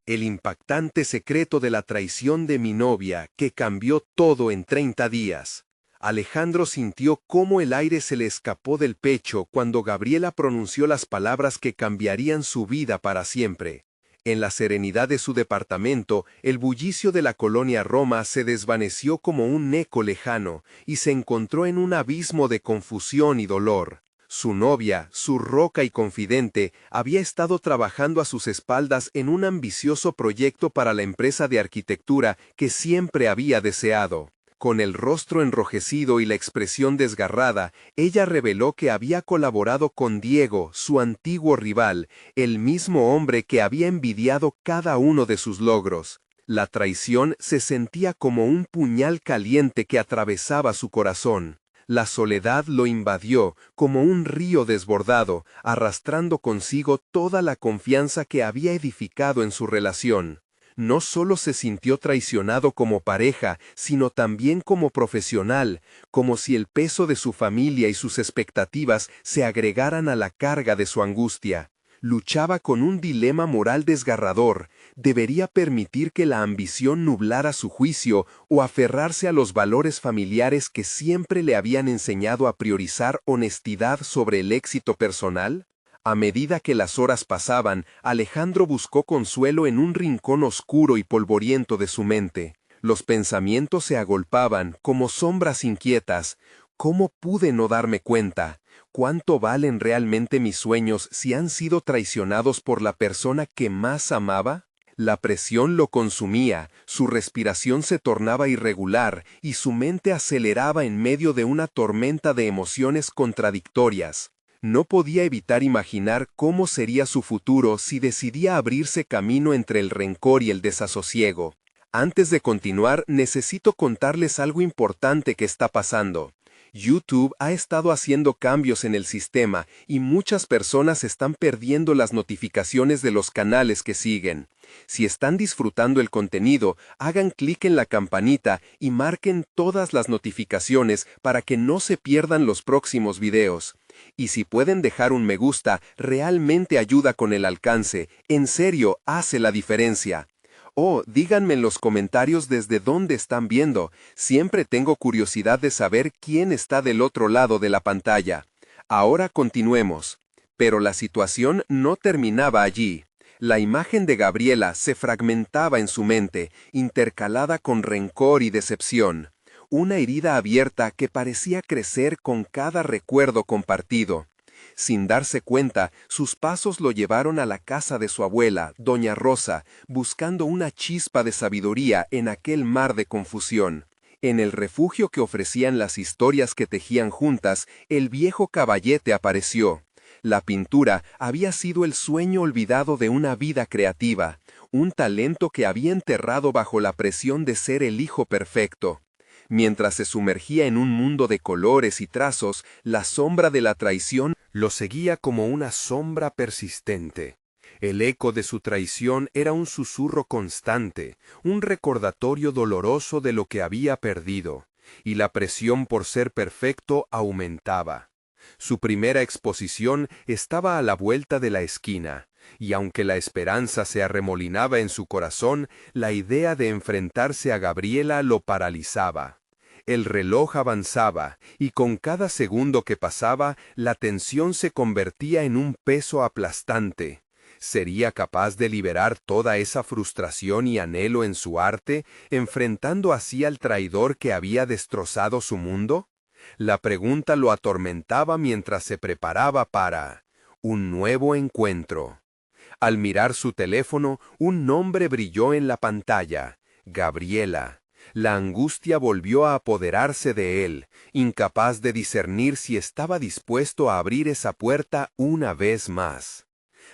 El impactante secreto de la traición de mi novia, que cambió todo en 30 días. Alejandro sintió cómo el aire se le escapó del pecho cuando Gabriela pronunció las palabras que cambiarían su vida para siempre. En la serenidad de su departamento, el bullicio de la colonia Roma se desvaneció como un eco lejano y se encontró en un abismo de confusión y dolor. Su novia, su roca y confidente, había estado trabajando a sus espaldas en un ambicioso proyecto para la empresa de arquitectura que siempre había deseado. Con el rostro enrojecido y la expresión desgarrada, ella reveló que había colaborado con Diego, su antiguo rival, el mismo hombre que había envidiado cada uno de sus logros. La traición se sentía como un puñal caliente que atravesaba su corazón. La soledad lo invadió como un río desbordado, arrastrando consigo toda la confianza que había edificado en su relación. No solo se sintió traicionado como pareja, sino también como profesional, como si el peso de su familia y sus expectativas se agregaran a la carga de su angustia. Luchaba con un dilema moral desgarrador. ¿Debería permitir que la ambición nublara su juicio o aferrarse a los valores familiares que siempre le habían enseñado a priorizar honestidad sobre el éxito personal? A medida que las horas pasaban, Alejandro buscó consuelo en un rincón oscuro y polvoriento de su mente. Los pensamientos se agolpaban como sombras inquietas. ¿Cómo pude no darme cuenta? ¿Cuánto valen realmente mis sueños si han sido traicionados por la persona que más amaba? La presión lo consumía, su respiración se tornaba irregular y su mente aceleraba en medio de una tormenta de emociones contradictorias. No podía evitar imaginar cómo sería su futuro si decidía abrirse camino entre el rencor y el desasosiego. Antes de continuar, necesito contarles algo importante que está pasando. YouTube ha estado haciendo cambios en el sistema y muchas personas están perdiendo las notificaciones de los canales que siguen. Si están disfrutando el contenido, hagan clic en la campanita y marquen todas las notificaciones para que no se pierdan los próximos videos. Y si pueden dejar un me gusta, realmente ayuda con el alcance. En serio, hace la diferencia. Oh, díganme en los comentarios desde dónde están viendo. Siempre tengo curiosidad de saber quién está del otro lado de la pantalla. Ahora continuemos. Pero la situación no terminaba allí. La imagen de Gabriela se fragmentaba en su mente, intercalada con rencor y decepción. Una herida abierta que parecía crecer con cada recuerdo compartido. Sin darse cuenta, sus pasos lo llevaron a la casa de su abuela, doña Rosa, buscando una chispa de sabiduría en aquel mar de confusión. En el refugio que ofrecían las historias que tejían juntas, el viejo caballete apareció. La pintura había sido el sueño olvidado de una vida creativa, un talento que había enterrado bajo la presión de ser el hijo perfecto. Mientras se sumergía en un mundo de colores y trazos, la sombra de la traición lo seguía como una sombra persistente. El eco de su traición era un susurro constante, un recordatorio doloroso de lo que había perdido, y la presión por ser perfecto aumentaba. Su primera exposición estaba a la vuelta de la esquina, y aunque la esperanza se arremolinaba en su corazón, la idea de enfrentarse a Gabriela lo paralizaba. El reloj avanzaba, y con cada segundo que pasaba, la tensión se convertía en un peso aplastante. ¿Sería capaz de liberar toda esa frustración y anhelo en su arte, enfrentando así al traidor que había destrozado su mundo? La pregunta lo atormentaba mientras se preparaba para un nuevo encuentro. Al mirar su teléfono, un nombre brilló en la pantalla: Gabriela. La angustia volvió a apoderarse de él, incapaz de discernir si estaba dispuesto a abrir esa puerta una vez más.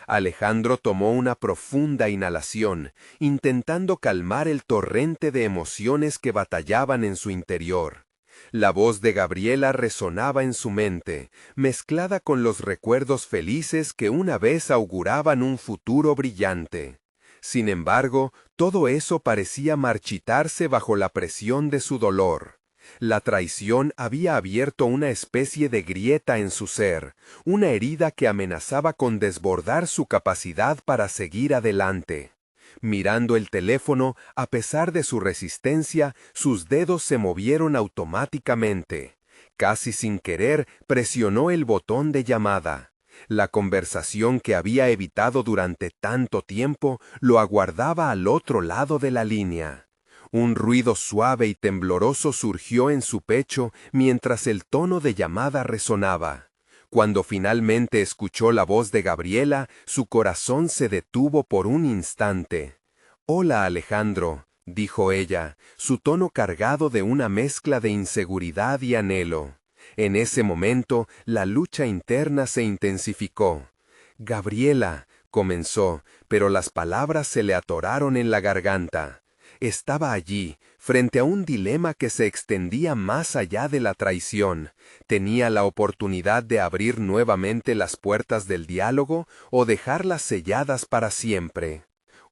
Alejandro tomó una profunda inhalación, intentando calmar el torrente de emociones que batallaban en su interior. La voz de Gabriela resonaba en su mente, mezclada con los recuerdos felices que una vez auguraban un futuro brillante. Sin embargo, todo eso parecía marchitarse bajo la presión de su dolor. La traición había abierto una especie de grieta en su ser, una herida que amenazaba con desbordar su capacidad para seguir adelante. Mirando el teléfono, a pesar de su resistencia, sus dedos se movieron automáticamente. Casi sin querer, presionó el botón de llamada. La conversación que había evitado durante tanto tiempo lo aguardaba al otro lado de la línea. Un ruido suave y tembloroso surgió en su pecho mientras el tono de llamada resonaba. Cuando finalmente escuchó la voz de Gabriela, su corazón se detuvo por un instante. «Hola, Alejandro», dijo ella, su tono cargado de una mezcla de inseguridad y anhelo. En ese momento, la lucha interna se intensificó. «Gabriela», comenzó, pero las palabras se le atoraron en la garganta. Estaba allí, frente a un dilema que se extendía más allá de la traición. Tenía la oportunidad de abrir nuevamente las puertas del diálogo o dejarlas selladas para siempre.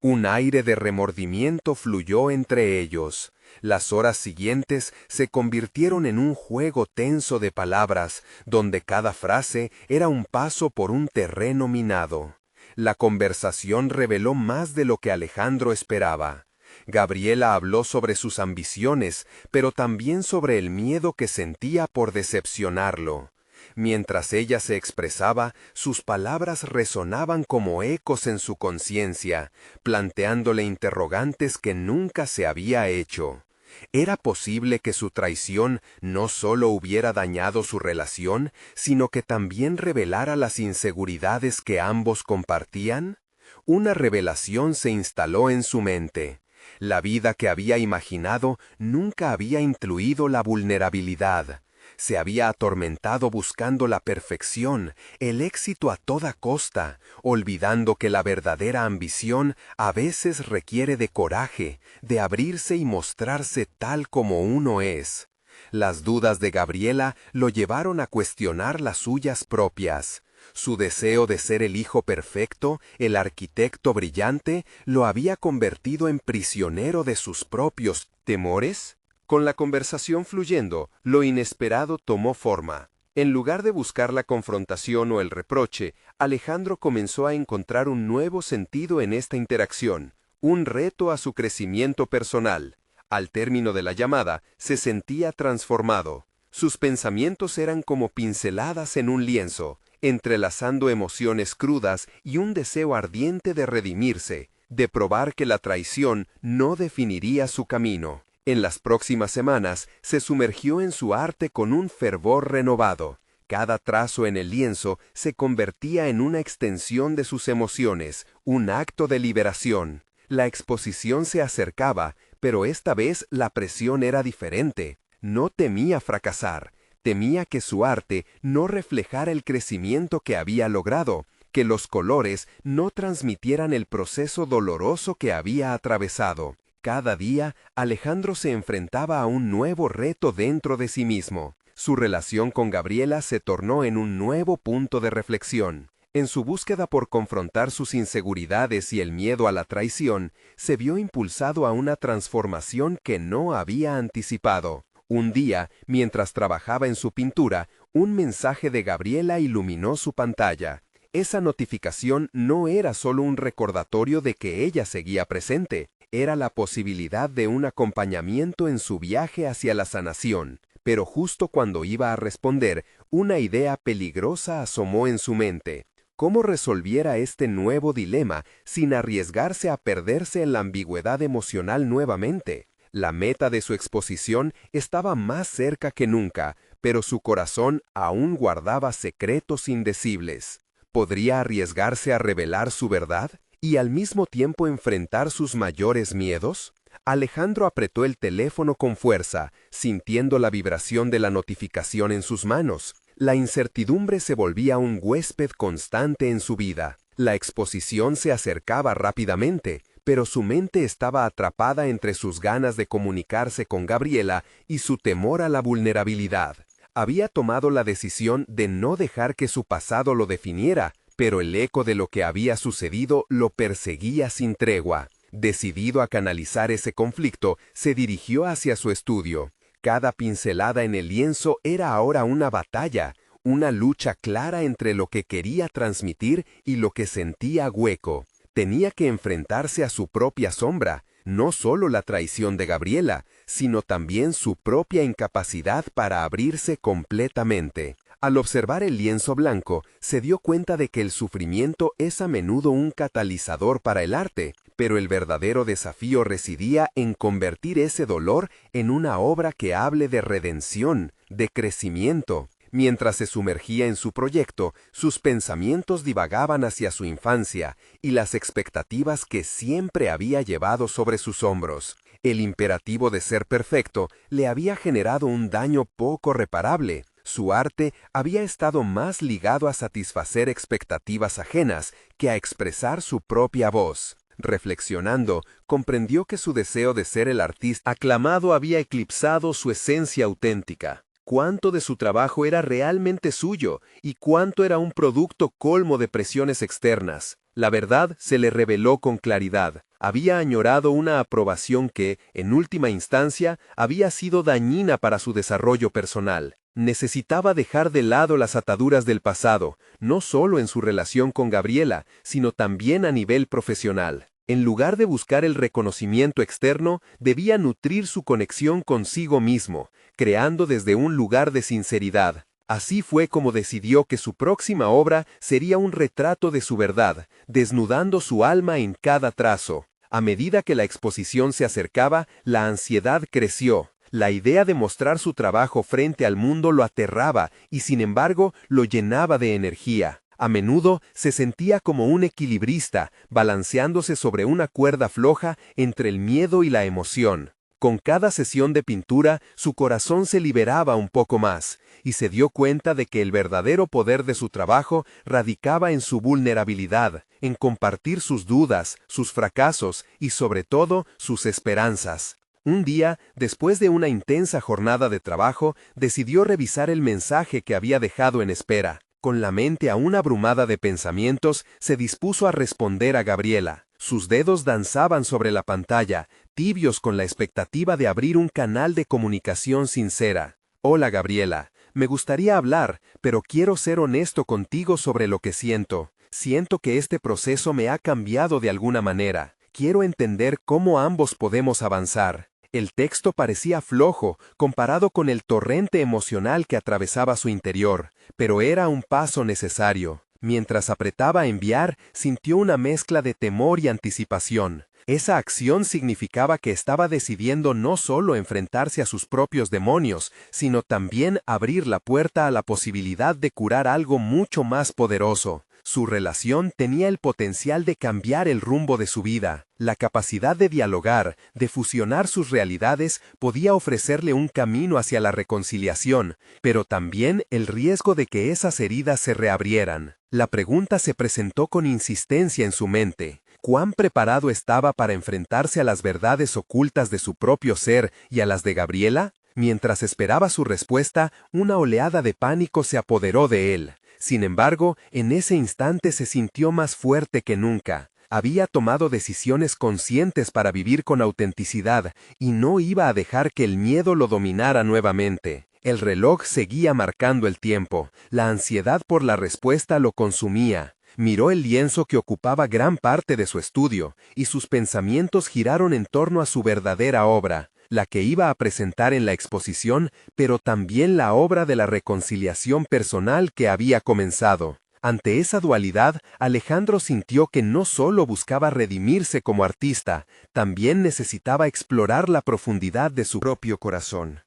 Un aire de remordimiento fluyó entre ellos. Las horas siguientes se convirtieron en un juego tenso de palabras, donde cada frase era un paso por un terreno minado. La conversación reveló más de lo que Alejandro esperaba. Gabriela habló sobre sus ambiciones, pero también sobre el miedo que sentía por decepcionarlo. Mientras ella se expresaba, sus palabras resonaban como ecos en su conciencia, planteándole interrogantes que nunca se había hecho. ¿Era posible que su traición no solo hubiera dañado su relación, sino que también revelara las inseguridades que ambos compartían? Una revelación se instaló en su mente. La vida que había imaginado nunca había incluido la vulnerabilidad. Se había atormentado buscando la perfección, el éxito a toda costa, olvidando que la verdadera ambición a veces requiere de coraje, de abrirse y mostrarse tal como uno es. Las dudas de Gabriela lo llevaron a cuestionar las suyas propias. Su deseo de ser el hijo perfecto, el arquitecto brillante, lo había convertido en prisionero de sus propios temores. Con la conversación fluyendo, lo inesperado tomó forma. En lugar de buscar la confrontación o el reproche, Alejandro comenzó a encontrar un nuevo sentido en esta interacción, un reto a su crecimiento personal. Al término de la llamada, se sentía transformado. Sus pensamientos eran como pinceladas en un lienzo, entrelazando emociones crudas y un deseo ardiente de redimirse, de probar que la traición no definiría su camino. En las próximas semanas se sumergió en su arte con un fervor renovado. Cada trazo en el lienzo se convertía en una extensión de sus emociones, un acto de liberación. La exposición se acercaba, pero esta vez la presión era diferente. No temía fracasar, temía que su arte no reflejara el crecimiento que había logrado, que los colores no transmitieran el proceso doloroso que había atravesado. Cada día, Alejandro se enfrentaba a un nuevo reto dentro de sí mismo. Su relación con Gabriela se tornó en un nuevo punto de reflexión. En su búsqueda por confrontar sus inseguridades y el miedo a la traición, se vio impulsado a una transformación que no había anticipado. Un día, mientras trabajaba en su pintura, un mensaje de Gabriela iluminó su pantalla. Esa notificación no era solo un recordatorio de que ella seguía presente. Era la posibilidad de un acompañamiento en su viaje hacia la sanación, pero justo cuando iba a responder, una idea peligrosa asomó en su mente. ¿Cómo resolviera este nuevo dilema sin arriesgarse a perderse en la ambigüedad emocional nuevamente? La meta de su exposición estaba más cerca que nunca, pero su corazón aún guardaba secretos indecibles. ¿Podría arriesgarse a revelar su verdad y al mismo tiempo enfrentar sus mayores miedos? Alejandro apretó el teléfono con fuerza, sintiendo la vibración de la notificación en sus manos. La incertidumbre se volvía un huésped constante en su vida. La exposición se acercaba rápidamente, pero su mente estaba atrapada entre sus ganas de comunicarse con Gabriela y su temor a la vulnerabilidad. Había tomado la decisión de no dejar que su pasado lo definiera, pero el eco de lo que había sucedido lo perseguía sin tregua. Decidido a canalizar ese conflicto, se dirigió hacia su estudio. Cada pincelada en el lienzo era ahora una batalla, una lucha clara entre lo que quería transmitir y lo que sentía hueco. Tenía que enfrentarse a su propia sombra, no solo la traición de Gabriela, sino también su propia incapacidad para abrirse completamente. Al observar el lienzo blanco, se dio cuenta de que el sufrimiento es a menudo un catalizador para el arte, pero el verdadero desafío residía en convertir ese dolor en una obra que hable de redención, de crecimiento. Mientras se sumergía en su proyecto, sus pensamientos divagaban hacia su infancia y las expectativas que siempre había llevado sobre sus hombros. El imperativo de ser perfecto le había generado un daño poco reparable. Su arte había estado más ligado a satisfacer expectativas ajenas que a expresar su propia voz. Reflexionando, comprendió que su deseo de ser el artista aclamado había eclipsado su esencia auténtica. Cuánto de su trabajo era realmente suyo y cuánto era un producto colmo de presiones externas. La verdad se le reveló con claridad. Había añorado una aprobación que, en última instancia, había sido dañina para su desarrollo personal. Necesitaba dejar de lado las ataduras del pasado, no solo en su relación con Gabriela, sino también a nivel profesional. En lugar de buscar el reconocimiento externo, debía nutrir su conexión consigo mismo, creando desde un lugar de sinceridad. Así fue como decidió que su próxima obra sería un retrato de su verdad, desnudando su alma en cada trazo. A medida que la exposición se acercaba, la ansiedad creció. La idea de mostrar su trabajo frente al mundo lo aterraba y, sin embargo, lo llenaba de energía. A menudo se sentía como un equilibrista, balanceándose sobre una cuerda floja entre el miedo y la emoción. Con cada sesión de pintura, su corazón se liberaba un poco más, y se dio cuenta de que el verdadero poder de su trabajo radicaba en su vulnerabilidad, en compartir sus dudas, sus fracasos y, sobre todo, sus esperanzas. Un día, después de una intensa jornada de trabajo, decidió revisar el mensaje que había dejado en espera. Con la mente aún abrumada de pensamientos, se dispuso a responder a Gabriela. Sus dedos danzaban sobre la pantalla, tibios con la expectativa de abrir un canal de comunicación sincera. Hola Gabriela, me gustaría hablar, pero quiero ser honesto contigo sobre lo que siento. Siento que este proceso me ha cambiado de alguna manera. Quiero entender cómo ambos podemos avanzar. El texto parecía flojo comparado con el torrente emocional que atravesaba su interior, pero era un paso necesario. Mientras apretaba enviar, sintió una mezcla de temor y anticipación. Esa acción significaba que estaba decidiendo no solo enfrentarse a sus propios demonios, sino también abrir la puerta a la posibilidad de curar algo mucho más poderoso. Su relación tenía el potencial de cambiar el rumbo de su vida. La capacidad de dialogar, de fusionar sus realidades, podía ofrecerle un camino hacia la reconciliación, pero también el riesgo de que esas heridas se reabrieran. La pregunta se presentó con insistencia en su mente. ¿Cuán preparado estaba para enfrentarse a las verdades ocultas de su propio ser y a las de Gabriela? Mientras esperaba su respuesta, una oleada de pánico se apoderó de él. Sin embargo, en ese instante se sintió más fuerte que nunca. Había tomado decisiones conscientes para vivir con autenticidad y no iba a dejar que el miedo lo dominara nuevamente. El reloj seguía marcando el tiempo. La ansiedad por la respuesta lo consumía. Miró el lienzo que ocupaba gran parte de su estudio, y sus pensamientos giraron en torno a su verdadera obra, la que iba a presentar en la exposición, pero también la obra de la reconciliación personal que había comenzado. Ante esa dualidad, Alejandro sintió que no solo buscaba redimirse como artista, también necesitaba explorar la profundidad de su propio corazón.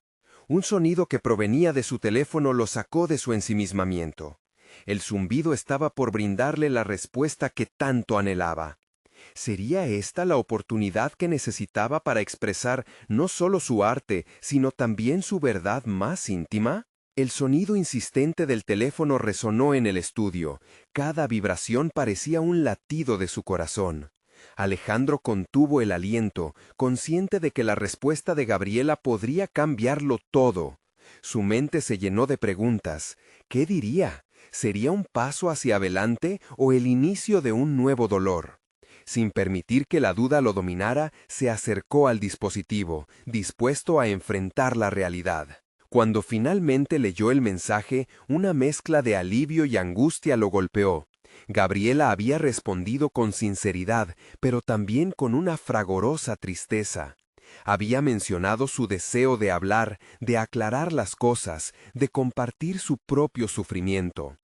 Un sonido que provenía de su teléfono lo sacó de su ensimismamiento. El zumbido estaba por brindarle la respuesta que tanto anhelaba. ¿Sería esta la oportunidad que necesitaba para expresar no solo su arte, sino también su verdad más íntima? El sonido insistente del teléfono resonó en el estudio. Cada vibración parecía un latido de su corazón. Alejandro contuvo el aliento, consciente de que la respuesta de Gabriela podría cambiarlo todo. Su mente se llenó de preguntas. ¿Qué diría? ¿Sería un paso hacia adelante o el inicio de un nuevo dolor? Sin permitir que la duda lo dominara, se acercó al dispositivo, dispuesto a enfrentar la realidad. Cuando finalmente leyó el mensaje, una mezcla de alivio y angustia lo golpeó. Gabriela había respondido con sinceridad, pero también con una fragorosa tristeza. Había mencionado su deseo de hablar, de aclarar las cosas, de compartir su propio sufrimiento.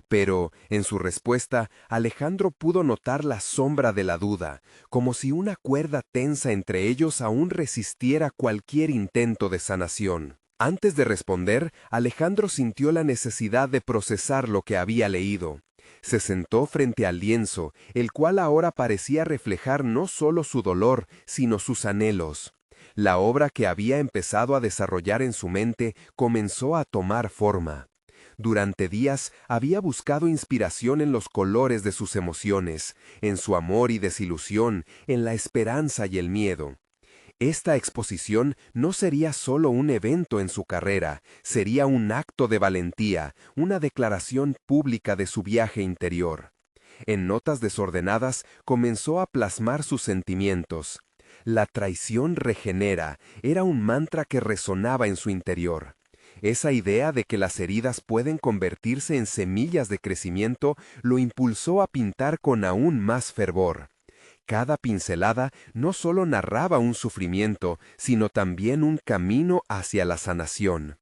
Pero, en su respuesta, Alejandro pudo notar la sombra de la duda, como si una cuerda tensa entre ellos aún resistiera cualquier intento de sanación. Antes de responder, Alejandro sintió la necesidad de procesar lo que había leído. Se sentó frente al lienzo, el cual ahora parecía reflejar no solo su dolor, sino sus anhelos. La obra que había empezado a desarrollar en su mente comenzó a tomar forma. Durante días había buscado inspiración en los colores de sus emociones, en su amor y desilusión, en la esperanza y el miedo. Esta exposición no sería solo un evento en su carrera, sería un acto de valentía, una declaración pública de su viaje interior. En notas desordenadas comenzó a plasmar sus sentimientos. La traición regenera era un mantra que resonaba en su interior. Esa idea de que las heridas pueden convertirse en semillas de crecimiento lo impulsó a pintar con aún más fervor. Cada pincelada no solo narraba un sufrimiento, sino también un camino hacia la sanación.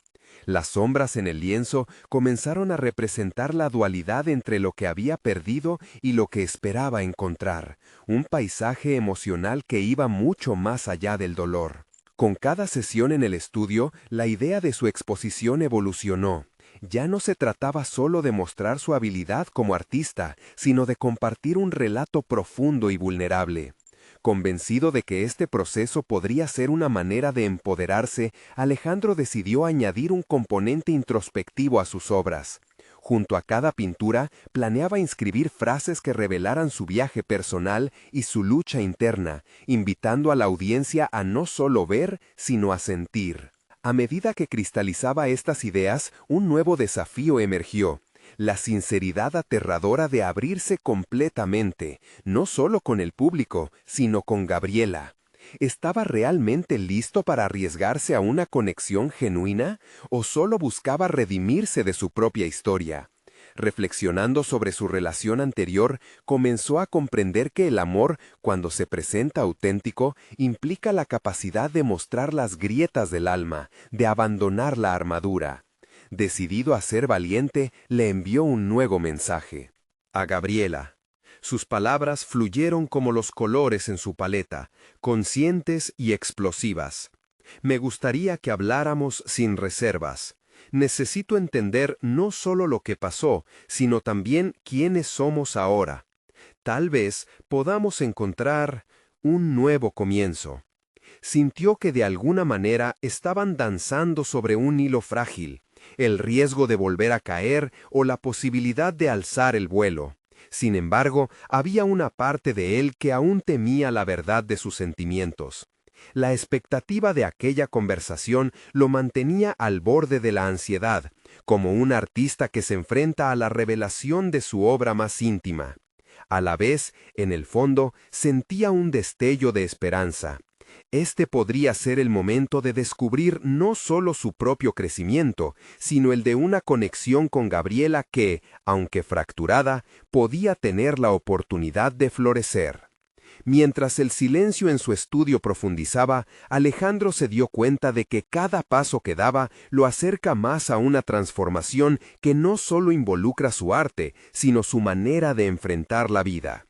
Las sombras en el lienzo comenzaron a representar la dualidad entre lo que había perdido y lo que esperaba encontrar, un paisaje emocional que iba mucho más allá del dolor. Con cada sesión en el estudio, la idea de su exposición evolucionó. Ya no se trataba solo de mostrar su habilidad como artista, sino de compartir un relato profundo y vulnerable. Convencido de que este proceso podría ser una manera de empoderarse, Alejandro decidió añadir un componente introspectivo a sus obras. Junto a cada pintura, planeaba inscribir frases que revelaran su viaje personal y su lucha interna, invitando a la audiencia a no solo ver, sino a sentir. A medida que cristalizaba estas ideas, un nuevo desafío emergió: la sinceridad aterradora de abrirse completamente, no solo con el público, sino con Gabriela. ¿Estaba realmente listo para arriesgarse a una conexión genuina o solo buscaba redimirse de su propia historia? Reflexionando sobre su relación anterior, comenzó a comprender que el amor, cuando se presenta auténtico, implica la capacidad de mostrar las grietas del alma, de abandonar la armadura. Decidido a ser valiente, le envió un nuevo mensaje. A Gabriela. Sus palabras fluyeron como los colores en su paleta, conscientes y explosivas. Me gustaría que habláramos sin reservas. Necesito entender no solo lo que pasó, sino también quiénes somos ahora. Tal vez podamos encontrar un nuevo comienzo. Sintió que de alguna manera estaban danzando sobre un hilo frágil, el riesgo de volver a caer o la posibilidad de alzar el vuelo. Sin embargo, había una parte de él que aún temía la verdad de sus sentimientos. La expectativa de aquella conversación lo mantenía al borde de la ansiedad, como un artista que se enfrenta a la revelación de su obra más íntima. A la vez, en el fondo, sentía un destello de esperanza. Este podría ser el momento de descubrir no solo su propio crecimiento, sino el de una conexión con Gabriela que, aunque fracturada, podía tener la oportunidad de florecer. Mientras el silencio en su estudio profundizaba, Alejandro se dio cuenta de que cada paso que daba lo acerca más a una transformación que no solo involucra su arte, sino su manera de enfrentar la vida.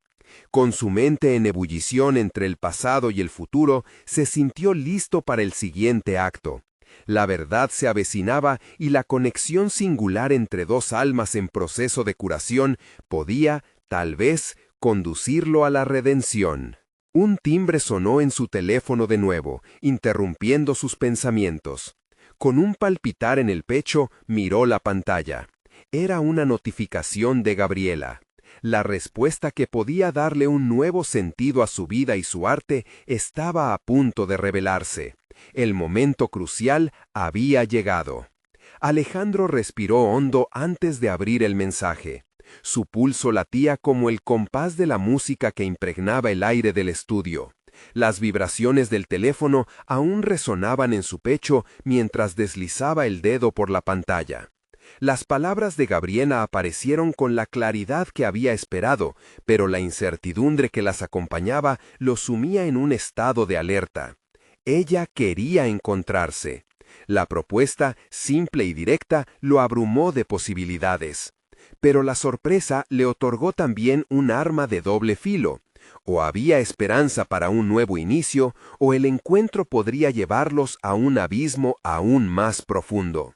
Con su mente en ebullición entre el pasado y el futuro, se sintió listo para el siguiente acto. La verdad se avecinaba y la conexión singular entre dos almas en proceso de curación podía, tal vez, conducirlo a la redención. Un timbre sonó en su teléfono de nuevo, interrumpiendo sus pensamientos. Con un palpitar en el pecho, miró la pantalla. Era una notificación de Gabriela. La respuesta que podía darle un nuevo sentido a su vida y su arte estaba a punto de revelarse. El momento crucial había llegado. Alejandro respiró hondo antes de abrir el mensaje. Su pulso latía como el compás de la música que impregnaba el aire del estudio. Las vibraciones del teléfono aún resonaban en su pecho mientras deslizaba el dedo por la pantalla. Las palabras de Gabriela aparecieron con la claridad que había esperado, pero la incertidumbre que las acompañaba lo sumía en un estado de alerta. Ella quería encontrarse. La propuesta, simple y directa, lo abrumó de posibilidades. Pero la sorpresa le otorgó también un arma de doble filo. O había esperanza para un nuevo inicio, o el encuentro podría llevarlos a un abismo aún más profundo.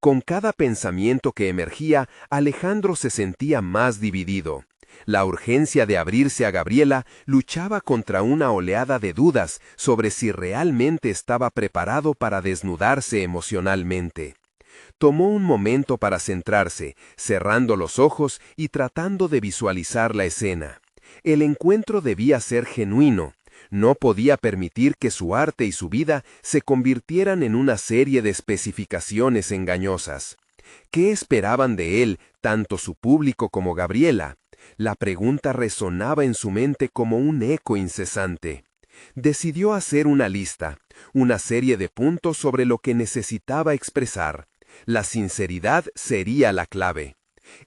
Con cada pensamiento que emergía, Alejandro se sentía más dividido. La urgencia de abrirse a Gabriela luchaba contra una oleada de dudas sobre si realmente estaba preparado para desnudarse emocionalmente. Tomó un momento para centrarse, cerrando los ojos y tratando de visualizar la escena. El encuentro debía ser genuino. No podía permitir que su arte y su vida se convirtieran en una serie de especificaciones engañosas. ¿Qué esperaban de él, tanto su público como Gabriela? La pregunta resonaba en su mente como un eco incesante. Decidió hacer una lista, una serie de puntos sobre lo que necesitaba expresar. La sinceridad sería la clave.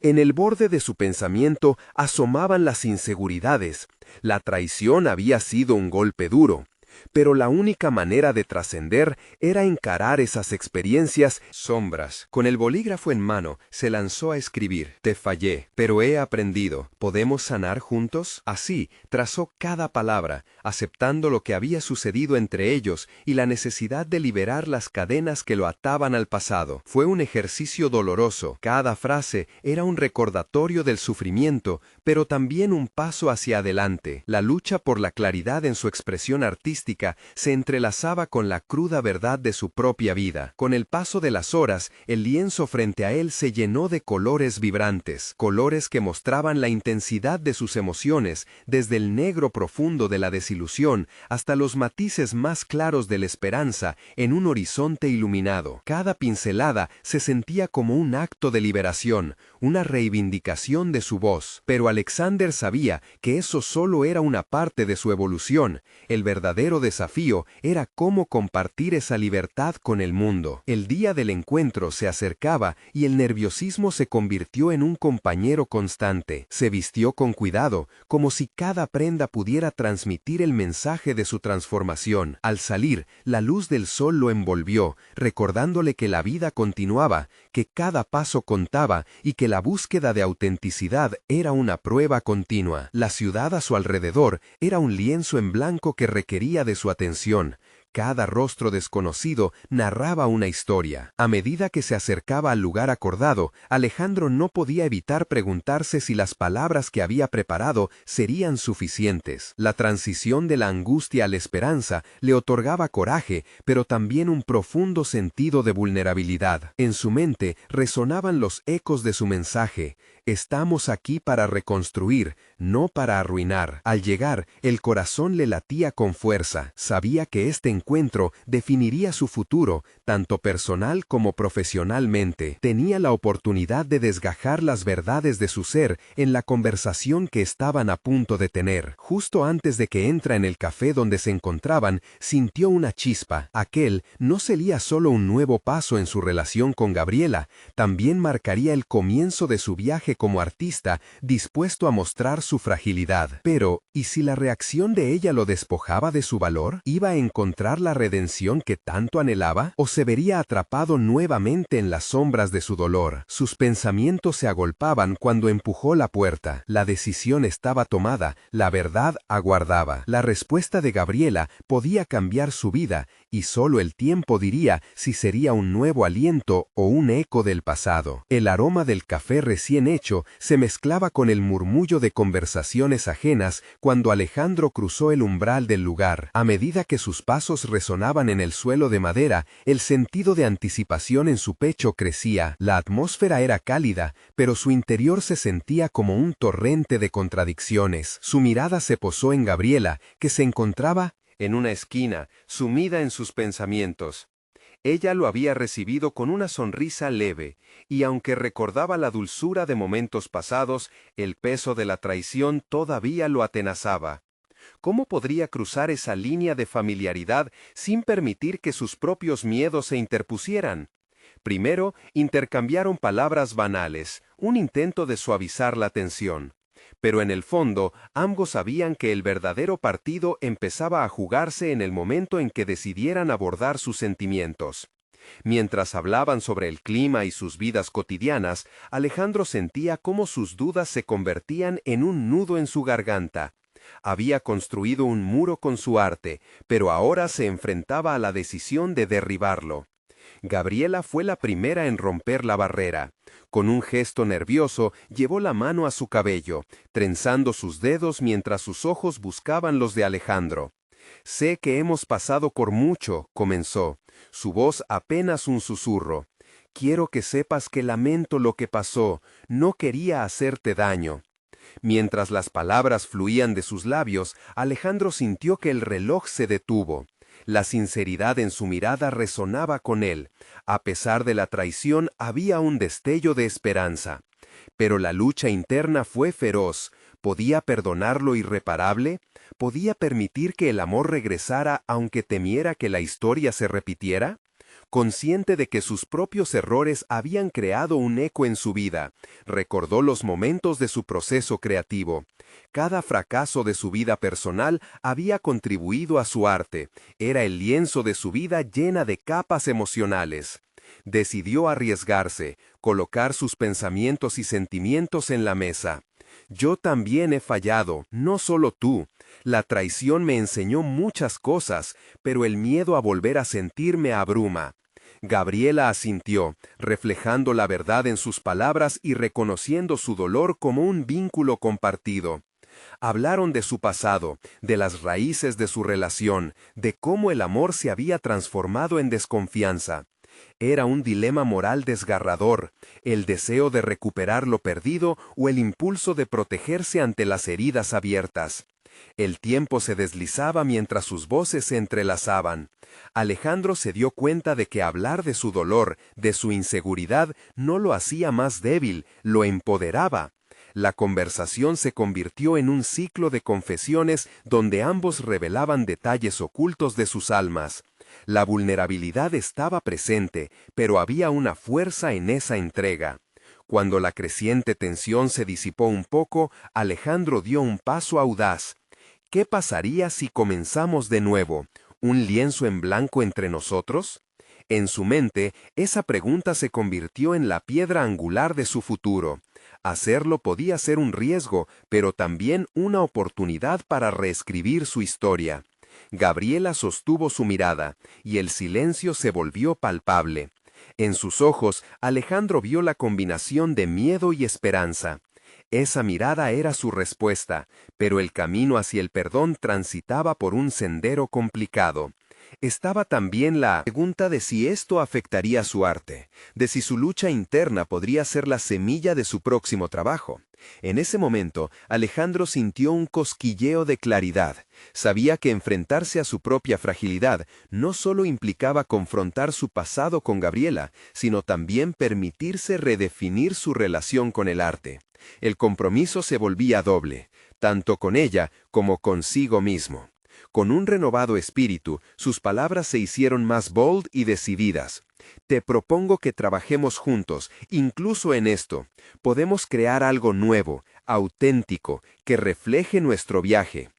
En el borde de su pensamiento asomaban las inseguridades. La traición había sido un golpe duro, pero la única manera de trascender era encarar esas experiencias sombras. Con el bolígrafo en mano, se lanzó a escribir: «Te fallé, pero he aprendido. ¿Podemos sanar juntos?». Así, trazó cada palabra, aceptando lo que había sucedido entre ellos y la necesidad de liberar las cadenas que lo ataban al pasado. Fue un ejercicio doloroso. Cada frase era un recordatorio del sufrimiento, pero también un paso hacia adelante. La lucha por la claridad en su expresión artística se entrelazaba con la cruda verdad de su propia vida. Con el paso de las horas, el lienzo frente a él se llenó de colores vibrantes, colores que mostraban la intensidad de sus emociones, desde el negro profundo de la desilusión hasta los matices más claros de la esperanza en un horizonte iluminado. Cada pincelada se sentía como un acto de liberación, una reivindicación de su voz. Pero Alexander sabía que eso solo era una parte de su evolución. El verdadero desafío era cómo compartir esa libertad con el mundo. El día del encuentro se acercaba y el nerviosismo se convirtió en un compañero constante. Se vistió con cuidado, como si cada prenda pudiera transmitir el mensaje de su transformación. Al salir, la luz del sol lo envolvió, recordándole que la vida continuaba, que cada paso contaba y que la búsqueda de autenticidad era una prueba continua. La ciudad a su alrededor era un lienzo en blanco que requería de su atención. Cada rostro desconocido narraba una historia. A medida que se acercaba al lugar acordado, Alejandro no podía evitar preguntarse si las palabras que había preparado serían suficientes. La transición de la angustia a la esperanza le otorgaba coraje, pero también un profundo sentido de vulnerabilidad. En su mente resonaban los ecos de su mensaje: «Estamos aquí para reconstruir, no para arruinar». Al llegar, el corazón le latía con fuerza. Sabía que este encuentro definiría su futuro, tanto personal como profesionalmente. Tenía la oportunidad de desgajar las verdades de su ser en la conversación que estaban a punto de tener. Justo antes de que entra en el café donde se encontraban, sintió una chispa. Aquel no sería solo un nuevo paso en su relación con Gabriela, también marcaría el comienzo de su viaje como artista, dispuesto a mostrar su fragilidad. Pero, ¿y si la reacción de ella lo despojaba de su valor? ¿Iba a encontrar la redención que tanto anhelaba? ¿O se vería atrapado nuevamente en las sombras de su dolor? Sus pensamientos se agolpaban cuando empujó la puerta. La decisión estaba tomada, la verdad aguardaba. La respuesta de Gabriela podía cambiar su vida, y solo el tiempo diría si sería un nuevo aliento o un eco del pasado. El aroma del café recién hecho se mezclaba con el murmullo de conversaciones ajenas cuando Alejandro cruzó el umbral del lugar. A medida que sus pasos resonaban en el suelo de madera, el sentido de anticipación en su pecho crecía. La atmósfera era cálida, pero su interior se sentía como un torrente de contradicciones. Su mirada se posó en Gabriela, que se encontraba en una esquina, sumida en sus pensamientos. Ella lo había recibido con una sonrisa leve, y aunque recordaba la dulzura de momentos pasados, el peso de la traición todavía lo atenazaba. ¿Cómo podría cruzar esa línea de familiaridad sin permitir que sus propios miedos se interpusieran? Primero, intercambiaron palabras banales, un intento de suavizar la tensión. Pero en el fondo, ambos sabían que el verdadero partido empezaba a jugarse en el momento en que decidieran abordar sus sentimientos. Mientras hablaban sobre el clima y sus vidas cotidianas, Alejandro sentía cómo sus dudas se convertían en un nudo en su garganta. Había construido un muro con su arte, pero ahora se enfrentaba a la decisión de derribarlo. Gabriela fue la primera en romper la barrera. Con un gesto nervioso, llevó la mano a su cabello, trenzando sus dedos mientras sus ojos buscaban los de Alejandro. «Sé que hemos pasado por mucho», comenzó, su voz apenas un susurro. «Quiero que sepas que lamento lo que pasó, no quería hacerte daño». Mientras las palabras fluían de sus labios, Alejandro sintió que el reloj se detuvo. La sinceridad en su mirada resonaba con él. A pesar de la traición, había un destello de esperanza. Pero la lucha interna fue feroz. ¿Podía perdonar lo irreparable? ¿Podía permitir que el amor regresara aunque temiera que la historia se repitiera? Consciente de que sus propios errores habían creado un eco en su vida, recordó los momentos de su proceso creativo. Cada fracaso de su vida personal había contribuido a su arte, era el lienzo de su vida llena de capas emocionales. Decidió arriesgarse, colocar sus pensamientos y sentimientos en la mesa. «Yo también he fallado, no solo tú. La traición me enseñó muchas cosas, pero el miedo a volver a sentir me abruma». Gabriela asintió, reflejando la verdad en sus palabras y reconociendo su dolor como un vínculo compartido. Hablaron de su pasado, de las raíces de su relación, de cómo el amor se había transformado en desconfianza. Era un dilema moral desgarrador, el deseo de recuperar lo perdido o el impulso de protegerse ante las heridas abiertas. El tiempo se deslizaba mientras sus voces se entrelazaban. Alejandro se dio cuenta de que hablar de su dolor, de su inseguridad, no lo hacía más débil, lo empoderaba. La conversación se convirtió en un ciclo de confesiones donde ambos revelaban detalles ocultos de sus almas. La vulnerabilidad estaba presente, pero había una fuerza en esa entrega. Cuando la creciente tensión se disipó un poco, Alejandro dio un paso audaz. ¿Qué pasaría si comenzamos de nuevo? ¿Un lienzo en blanco entre nosotros? En su mente, esa pregunta se convirtió en la piedra angular de su futuro. Hacerlo podía ser un riesgo, pero también una oportunidad para reescribir su historia. Gabriela sostuvo su mirada, y el silencio se volvió palpable. En sus ojos, Alejandro vio la combinación de miedo y esperanza. Esa mirada era su respuesta, pero el camino hacia el perdón transitaba por un sendero complicado. Estaba también la pregunta de si esto afectaría su arte, de si su lucha interna podría ser la semilla de su próximo trabajo. En ese momento, Alejandro sintió un cosquilleo de claridad. Sabía que enfrentarse a su propia fragilidad no solo implicaba confrontar su pasado con Gabriela, sino también permitirse redefinir su relación con el arte. El compromiso se volvía doble, tanto con ella como consigo mismo. Con un renovado espíritu, sus palabras se hicieron más bold y decididas. «Te propongo que trabajemos juntos, incluso en esto. Podemos crear algo nuevo, auténtico, que refleje nuestro viaje».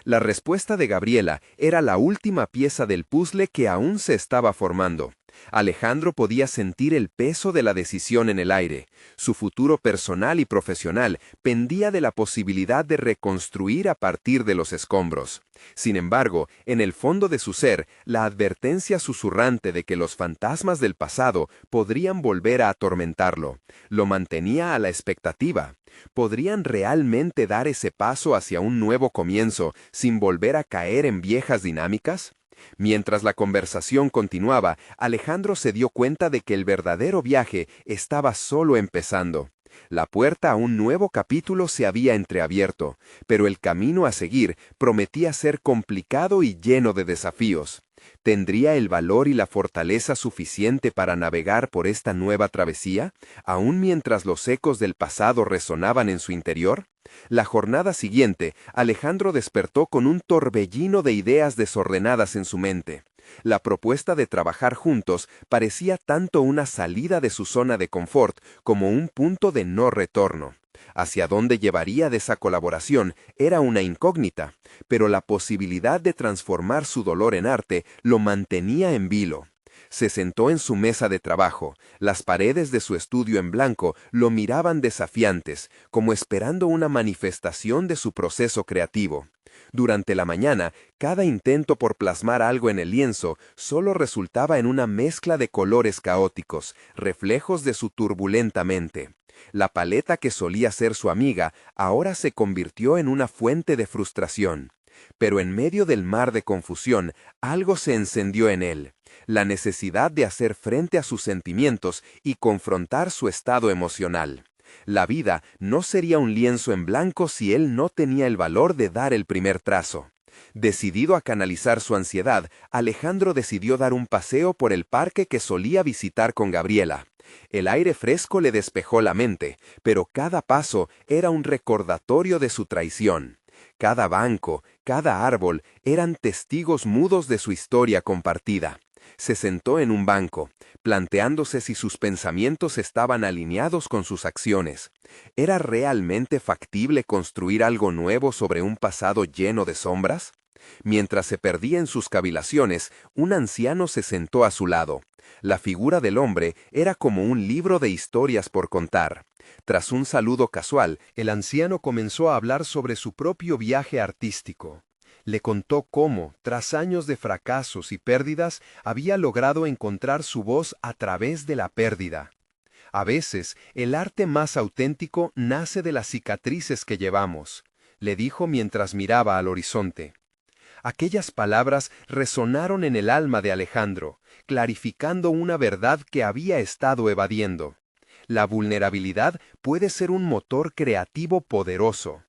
La respuesta de Gabriela era la última pieza del puzzle que aún se estaba formando. Alejandro podía sentir el peso de la decisión en el aire. Su futuro personal y profesional pendía de la posibilidad de reconstruir a partir de los escombros. Sin embargo, en el fondo de su ser, la advertencia susurrante de que los fantasmas del pasado podrían volver a atormentarlo, lo mantenía a la expectativa. ¿Podrían realmente dar ese paso hacia un nuevo comienzo sin volver a caer en viejas dinámicas? Mientras la conversación continuaba, Alejandro se dio cuenta de que el verdadero viaje estaba solo empezando. La puerta a un nuevo capítulo se había entreabierto, pero el camino a seguir prometía ser complicado y lleno de desafíos. ¿Tendría el valor y la fortaleza suficiente para navegar por esta nueva travesía, aun mientras los ecos del pasado resonaban en su interior? La jornada siguiente, Alejandro despertó con un torbellino de ideas desordenadas en su mente. La propuesta de trabajar juntos parecía tanto una salida de su zona de confort como un punto de no retorno. Hacia dónde llevaría de esa colaboración era una incógnita, pero la posibilidad de transformar su dolor en arte lo mantenía en vilo. Se sentó en su mesa de trabajo. Las paredes de su estudio en blanco lo miraban desafiantes, como esperando una manifestación de su proceso creativo. Durante la mañana, cada intento por plasmar algo en el lienzo solo resultaba en una mezcla de colores caóticos, reflejos de su turbulenta mente. La paleta que solía ser su amiga ahora se convirtió en una fuente de frustración. Pero en medio del mar de confusión, algo se encendió en él: la necesidad de hacer frente a sus sentimientos y confrontar su estado emocional. La vida no sería un lienzo en blanco si él no tenía el valor de dar el primer trazo. Decidido a canalizar su ansiedad, Alejandro decidió dar un paseo por el parque que solía visitar con Gabriela. El aire fresco le despejó la mente, pero cada paso era un recordatorio de su traición. Cada banco, cada árbol eran testigos mudos de su historia compartida. Se sentó en un banco, planteándose si sus pensamientos estaban alineados con sus acciones. ¿Era realmente factible construir algo nuevo sobre un pasado lleno de sombras? Mientras se perdía en sus cavilaciones, un anciano se sentó a su lado. La figura del hombre era como un libro de historias por contar. Tras un saludo casual, el anciano comenzó a hablar sobre su propio viaje artístico. Le contó cómo, tras años de fracasos y pérdidas, había logrado encontrar su voz a través de la pérdida. A veces, el arte más auténtico nace de las cicatrices que llevamos, le dijo mientras miraba al horizonte. Aquellas palabras resonaron en el alma de Alejandro, clarificando una verdad que había estado evadiendo. La vulnerabilidad puede ser un motor creativo poderoso.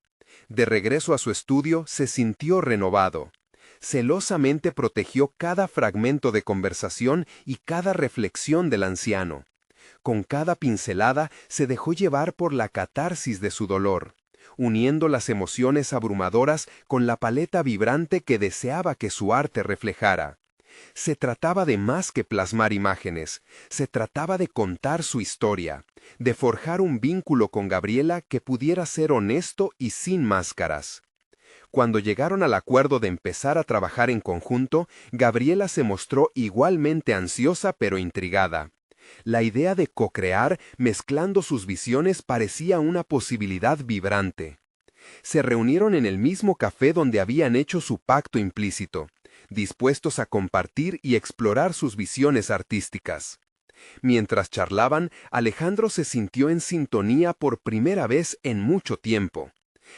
De regreso a su estudio, se sintió renovado. Celosamente protegió cada fragmento de conversación y cada reflexión del anciano. Con cada pincelada se dejó llevar por la catarsis de su dolor, uniendo las emociones abrumadoras con la paleta vibrante que deseaba que su arte reflejara. Se trataba de más que plasmar imágenes, se trataba de contar su historia, de forjar un vínculo con Gabriela que pudiera ser honesto y sin máscaras. Cuando llegaron al acuerdo de empezar a trabajar en conjunto, Gabriela se mostró igualmente ansiosa pero intrigada. La idea de co-crear mezclando sus visiones parecía una posibilidad vibrante. Se reunieron en el mismo café donde habían hecho su pacto implícito, dispuestos a compartir y explorar sus visiones artísticas. Mientras charlaban, Alejandro se sintió en sintonía por primera vez en mucho tiempo.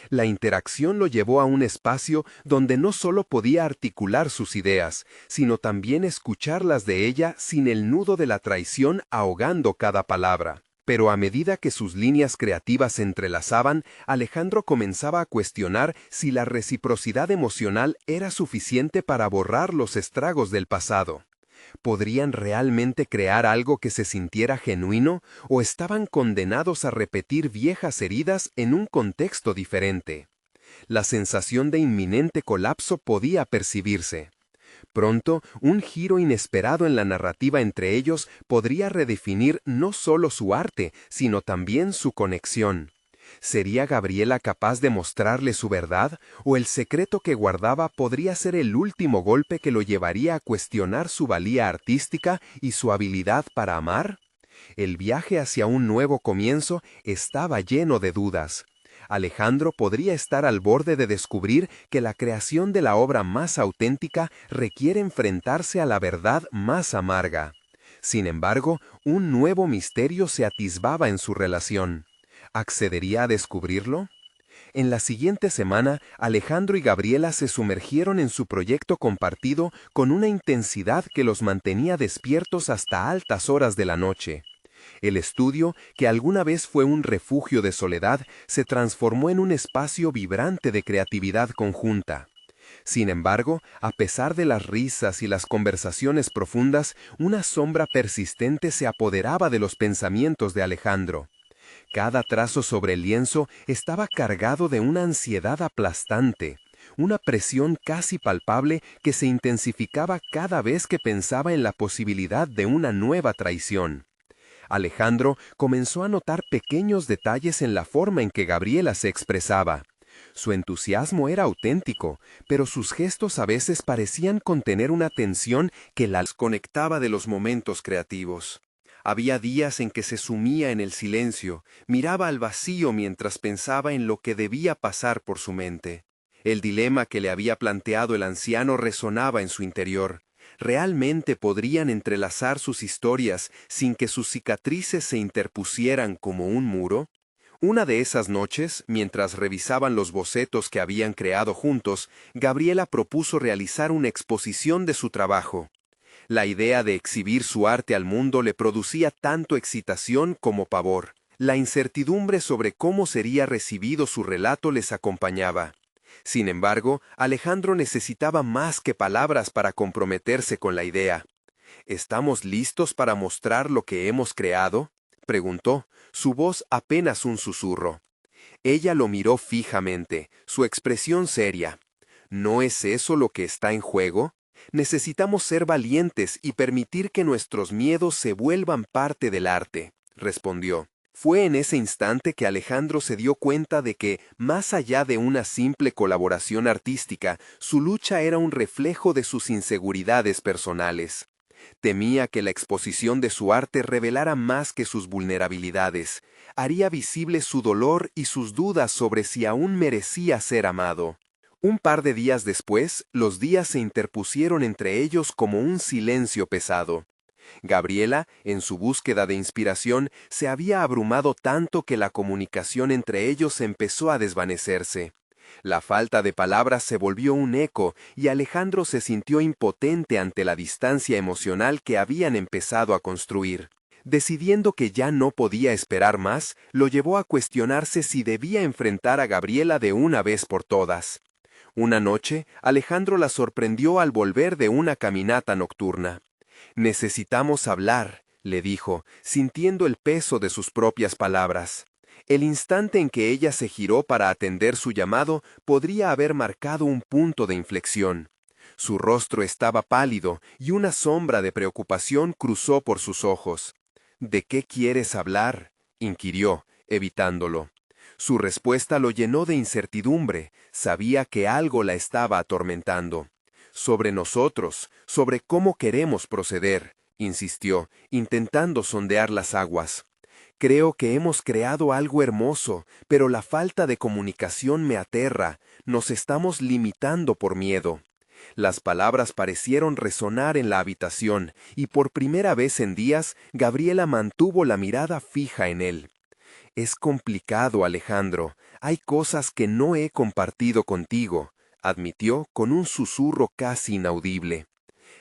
La interacción lo llevó a un espacio donde no solo podía articular sus ideas, sino también escucharlas de ella sin el nudo de la traición ahogando cada palabra. Pero a medida que sus líneas creativas se entrelazaban, Alejandro comenzaba a cuestionar si la reciprocidad emocional era suficiente para borrar los estragos del pasado. ¿Podrían realmente crear algo que se sintiera genuino o estaban condenados a repetir viejas heridas en un contexto diferente? La sensación de inminente colapso podía percibirse. Pronto, un giro inesperado en la narrativa entre ellos podría redefinir no solo su arte, sino también su conexión. ¿Sería Gabriela capaz de mostrarle su verdad, o el secreto que guardaba podría ser el último golpe que lo llevaría a cuestionar su valía artística y su habilidad para amar? El viaje hacia un nuevo comienzo estaba lleno de dudas. Alejandro podría estar al borde de descubrir que la creación de la obra más auténtica requiere enfrentarse a la verdad más amarga. Sin embargo, un nuevo misterio se atisbaba en su relación. ¿Accedería a descubrirlo? En la siguiente semana, Alejandro y Gabriela se sumergieron en su proyecto compartido con una intensidad que los mantenía despiertos hasta altas horas de la noche. El estudio, que alguna vez fue un refugio de soledad, se transformó en un espacio vibrante de creatividad conjunta. Sin embargo, a pesar de las risas y las conversaciones profundas, una sombra persistente se apoderaba de los pensamientos de Alejandro. Cada trazo sobre el lienzo estaba cargado de una ansiedad aplastante, una presión casi palpable que se intensificaba cada vez que pensaba en la posibilidad de una nueva traición. Alejandro comenzó a notar pequeños detalles en la forma en que Gabriela se expresaba. Su entusiasmo era auténtico, pero sus gestos a veces parecían contener una tensión que la desconectaba de los momentos creativos. Había días en que se sumía en el silencio, miraba al vacío mientras pensaba en lo que debía pasar por su mente. El dilema que le había planteado el anciano resonaba en su interior. ¿Realmente podrían entrelazar sus historias sin que sus cicatrices se interpusieran como un muro? Una de esas noches, mientras revisaban los bocetos que habían creado juntos, Gabriela propuso realizar una exposición de su trabajo. La idea de exhibir su arte al mundo le producía tanto excitación como pavor. La incertidumbre sobre cómo sería recibido su relato les acompañaba. Sin embargo, Alejandro necesitaba más que palabras para comprometerse con la idea. ¿Estamos listos para mostrar lo que hemos creado?, preguntó, su voz apenas un susurro. Ella lo miró fijamente, su expresión seria. ¿No es eso lo que está en juego? Necesitamos ser valientes y permitir que nuestros miedos se vuelvan parte del arte, respondió. Fue en ese instante que Alejandro se dio cuenta de que, más allá de una simple colaboración artística, su lucha era un reflejo de sus inseguridades personales. Temía que la exposición de su arte revelara más que sus vulnerabilidades, haría visible su dolor y sus dudas sobre si aún merecía ser amado. Un par de días después, los días se interpusieron entre ellos como un silencio pesado. Gabriela, en su búsqueda de inspiración, se había abrumado tanto que la comunicación entre ellos empezó a desvanecerse. La falta de palabras se volvió un eco y Alejandro se sintió impotente ante la distancia emocional que habían empezado a construir. Decidiendo que ya no podía esperar más, lo llevó a cuestionarse si debía enfrentar a Gabriela de una vez por todas. Una noche, Alejandro la sorprendió al volver de una caminata nocturna. «Necesitamos hablar», le dijo, sintiendo el peso de sus propias palabras. El instante en que ella se giró para atender su llamado podría haber marcado un punto de inflexión. Su rostro estaba pálido y una sombra de preocupación cruzó por sus ojos. «¿De qué quieres hablar?», inquirió, evitándolo. Su respuesta lo llenó de incertidumbre, sabía que algo la estaba atormentando. «Sobre nosotros, sobre cómo queremos proceder», insistió, intentando sondear las aguas. «Creo que hemos creado algo hermoso, pero la falta de comunicación me aterra, nos estamos limitando por miedo». Las palabras parecieron resonar en la habitación, y por primera vez en días, Gabriela mantuvo la mirada fija en él. «Es complicado, Alejandro, hay cosas que no he compartido contigo», admitió con un susurro casi inaudible.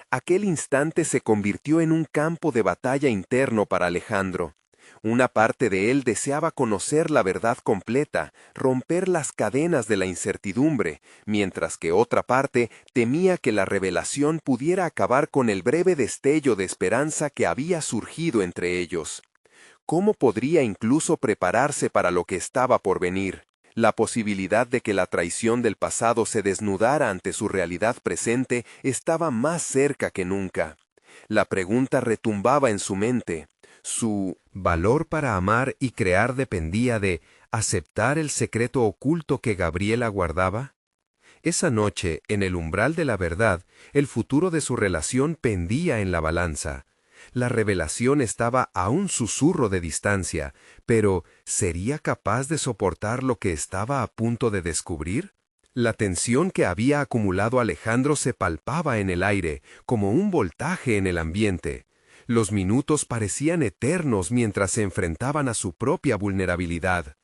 Aquel instante se convirtió en un campo de batalla interno para Alejandro. Una parte de él deseaba conocer la verdad completa, romper las cadenas de la incertidumbre, mientras que otra parte temía que la revelación pudiera acabar con el breve destello de esperanza que había surgido entre ellos. ¿Cómo podría incluso prepararse para lo que estaba por venir? La posibilidad de que la traición del pasado se desnudara ante su realidad presente estaba más cerca que nunca. La pregunta retumbaba en su mente. ¿Su valor para amar y crear dependía de aceptar el secreto oculto que Gabriela guardaba? Esa noche, en el umbral de la verdad, el futuro de su relación pendía en la balanza. La revelación estaba a un susurro de distancia, pero ¿sería capaz de soportar lo que estaba a punto de descubrir? La tensión que había acumulado Alejandro se palpaba en el aire, como un voltaje en el ambiente. Los minutos parecían eternos mientras se enfrentaban a su propia vulnerabilidad.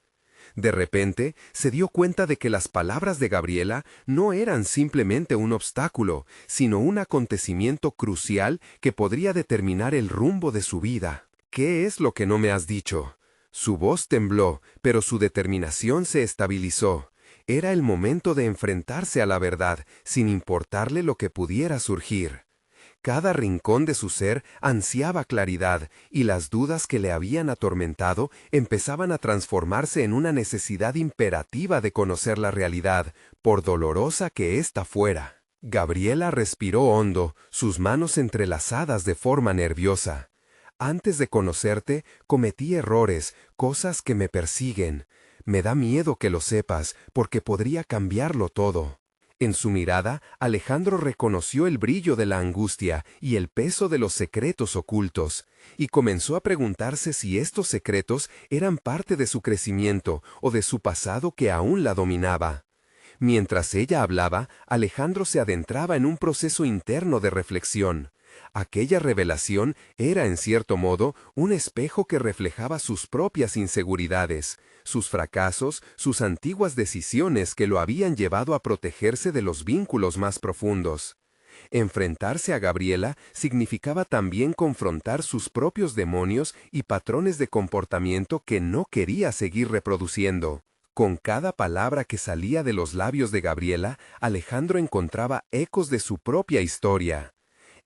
De repente, se dio cuenta de que las palabras de Gabriela no eran simplemente un obstáculo, sino un acontecimiento crucial que podría determinar el rumbo de su vida. «¿Qué es lo que no me has dicho?». Su voz tembló, pero su determinación se estabilizó. Era el momento de enfrentarse a la verdad, sin importarle lo que pudiera surgir. Cada rincón de su ser ansiaba claridad, y las dudas que le habían atormentado empezaban a transformarse en una necesidad imperativa de conocer la realidad, por dolorosa que ésta fuera. Gabriela respiró hondo, sus manos entrelazadas de forma nerviosa. Antes de conocerte, cometí errores, cosas que me persiguen. Me da miedo que lo sepas, porque podría cambiarlo todo. En su mirada, Alejandro reconoció el brillo de la angustia y el peso de los secretos ocultos, y comenzó a preguntarse si estos secretos eran parte de su crecimiento o de su pasado que aún la dominaba. Mientras ella hablaba, Alejandro se adentraba en un proceso interno de reflexión. Aquella revelación era, en cierto modo, un espejo que reflejaba sus propias inseguridades, sus fracasos, sus antiguas decisiones que lo habían llevado a protegerse de los vínculos más profundos. Enfrentarse a Gabriela significaba también confrontar sus propios demonios y patrones de comportamiento que no quería seguir reproduciendo. Con cada palabra que salía de los labios de Gabriela, Alejandro encontraba ecos de su propia historia.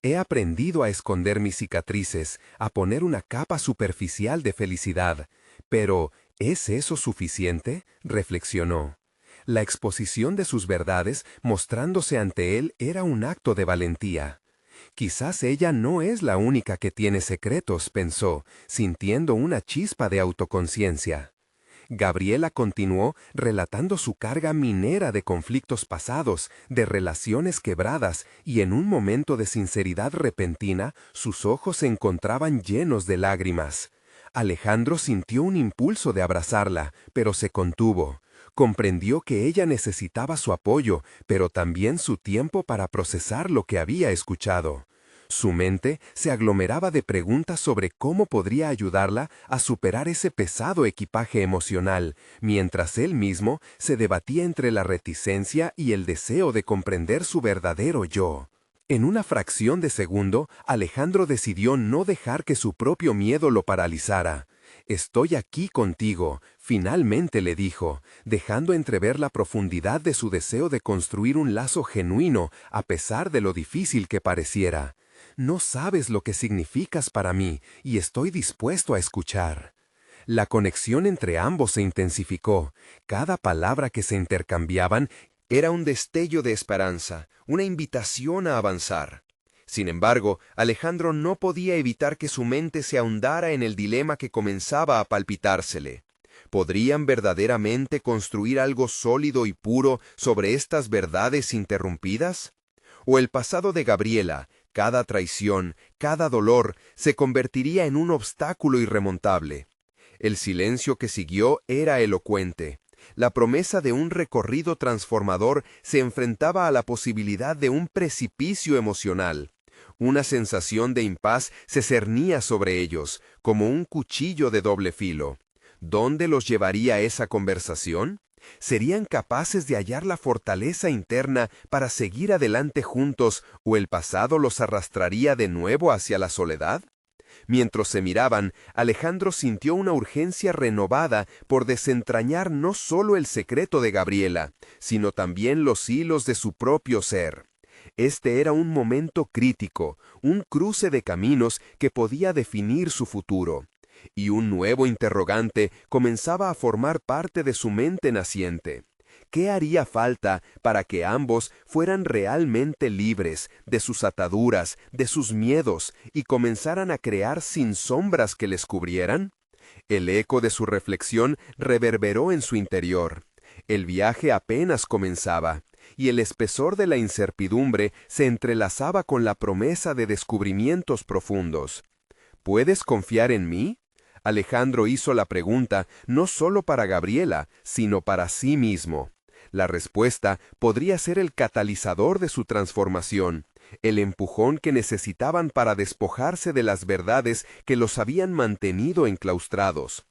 He aprendido a esconder mis cicatrices, a poner una capa superficial de felicidad. Pero, ¿es eso suficiente?, reflexionó. La exposición de sus verdades, mostrándose ante él, era un acto de valentía. Quizás ella no es la única que tiene secretos, pensó, sintiendo una chispa de autoconciencia. Gabriela continuó relatando su carga minera de conflictos pasados, de relaciones quebradas, y en un momento de sinceridad repentina, sus ojos se encontraban llenos de lágrimas. Alejandro sintió un impulso de abrazarla, pero se contuvo. Comprendió que ella necesitaba su apoyo, pero también su tiempo para procesar lo que había escuchado. Su mente se aglomeraba de preguntas sobre cómo podría ayudarla a superar ese pesado equipaje emocional, mientras él mismo se debatía entre la reticencia y el deseo de comprender su verdadero yo. En una fracción de segundo, Alejandro decidió no dejar que su propio miedo lo paralizara. «Estoy aquí contigo», finalmente le dijo, dejando entrever la profundidad de su deseo de construir un lazo genuino a pesar de lo difícil que pareciera. «No sabes lo que significas para mí, y estoy dispuesto a escuchar». La conexión entre ambos se intensificó. Cada palabra que se intercambiaban era un destello de esperanza, una invitación a avanzar. Sin embargo, Alejandro no podía evitar que su mente se ahondara en el dilema que comenzaba a palpitársele. ¿Podrían verdaderamente construir algo sólido y puro sobre estas verdades interrumpidas? ¿O el pasado de Gabriela, cada traición, cada dolor, se convertiría en un obstáculo irremontable? El silencio que siguió era elocuente. La promesa de un recorrido transformador se enfrentaba a la posibilidad de un precipicio emocional. Una sensación de impas se cernía sobre ellos, como un cuchillo de doble filo. ¿Dónde los llevaría esa conversación? ¿Serían capaces de hallar la fortaleza interna para seguir adelante juntos, o el pasado los arrastraría de nuevo hacia la soledad? Mientras se miraban, Alejandro sintió una urgencia renovada por desentrañar no solo el secreto de Gabriela, sino también los hilos de su propio ser. Este era un momento crítico, un cruce de caminos que podía definir su futuro. Y un nuevo interrogante comenzaba a formar parte de su mente naciente. ¿Qué haría falta para que ambos fueran realmente libres de sus ataduras, de sus miedos, y comenzaran a crear sin sombras que les cubrieran? El eco de su reflexión reverberó en su interior. El viaje apenas comenzaba, y el espesor de la incertidumbre se entrelazaba con la promesa de descubrimientos profundos. ¿Puedes confiar en mí? Alejandro hizo la pregunta no solo para Gabriela, sino para sí mismo. La respuesta podría ser el catalizador de su transformación, el empujón que necesitaban para despojarse de las verdades que los habían mantenido enclaustrados.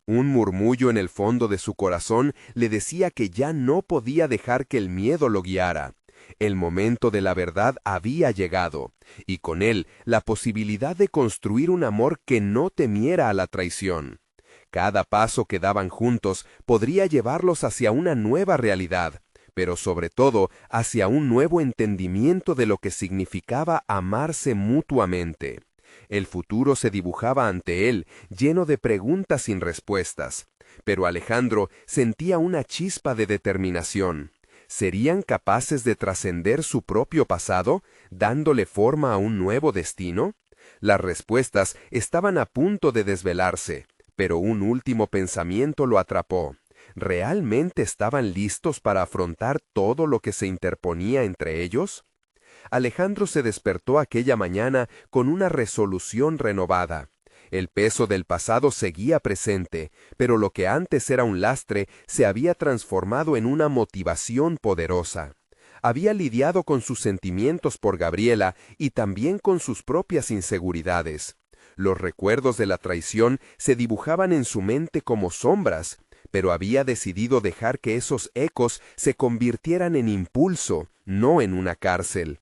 Un murmullo en el fondo de su corazón le decía que ya no podía dejar que el miedo lo guiara. El momento de la verdad había llegado, y con él la posibilidad de construir un amor que no temiera a la traición. Cada paso que daban juntos podría llevarlos hacia una nueva realidad, pero sobre todo hacia un nuevo entendimiento de lo que significaba amarse mutuamente. El futuro se dibujaba ante él, lleno de preguntas sin respuestas, pero Alejandro sentía una chispa de determinación. ¿Serían capaces de trascender su propio pasado, dándole forma a un nuevo destino? Las respuestas estaban a punto de desvelarse, pero un último pensamiento lo atrapó. ¿Realmente estaban listos para afrontar todo lo que se interponía entre ellos? Alejandro se despertó aquella mañana con una resolución renovada. El peso del pasado seguía presente, pero lo que antes era un lastre se había transformado en una motivación poderosa. Había lidiado con sus sentimientos por Gabriela y también con sus propias inseguridades. Los recuerdos de la traición se dibujaban en su mente como sombras, pero había decidido dejar que esos ecos se convirtieran en impulso, no en una cárcel.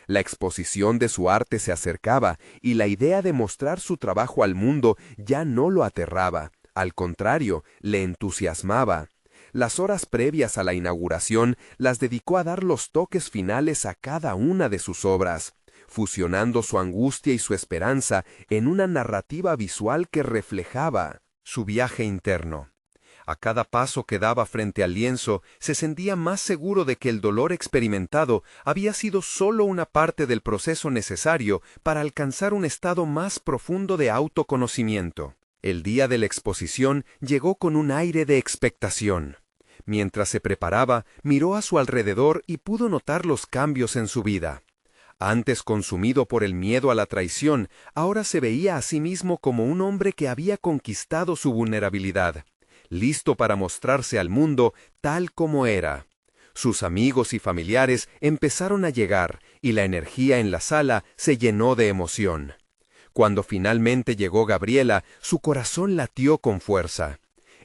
La exposición de su arte se acercaba y la idea de mostrar su trabajo al mundo ya no lo aterraba, al contrario, le entusiasmaba. Las horas previas a la inauguración las dedicó a dar los toques finales a cada una de sus obras, fusionando su angustia y su esperanza en una narrativa visual que reflejaba su viaje interno. A cada paso que daba frente al lienzo, se sentía más seguro de que el dolor experimentado había sido solo una parte del proceso necesario para alcanzar un estado más profundo de autoconocimiento. El día de la exposición llegó con un aire de expectación. Mientras se preparaba, miró a su alrededor y pudo notar los cambios en su vida. Antes consumido por el miedo a la traición, ahora se veía a sí mismo como un hombre que había conquistado su vulnerabilidad, listo para mostrarse al mundo tal como era. Sus amigos y familiares empezaron a llegar y la energía en la sala se llenó de emoción. Cuando finalmente llegó Gabriela, su corazón latió con fuerza.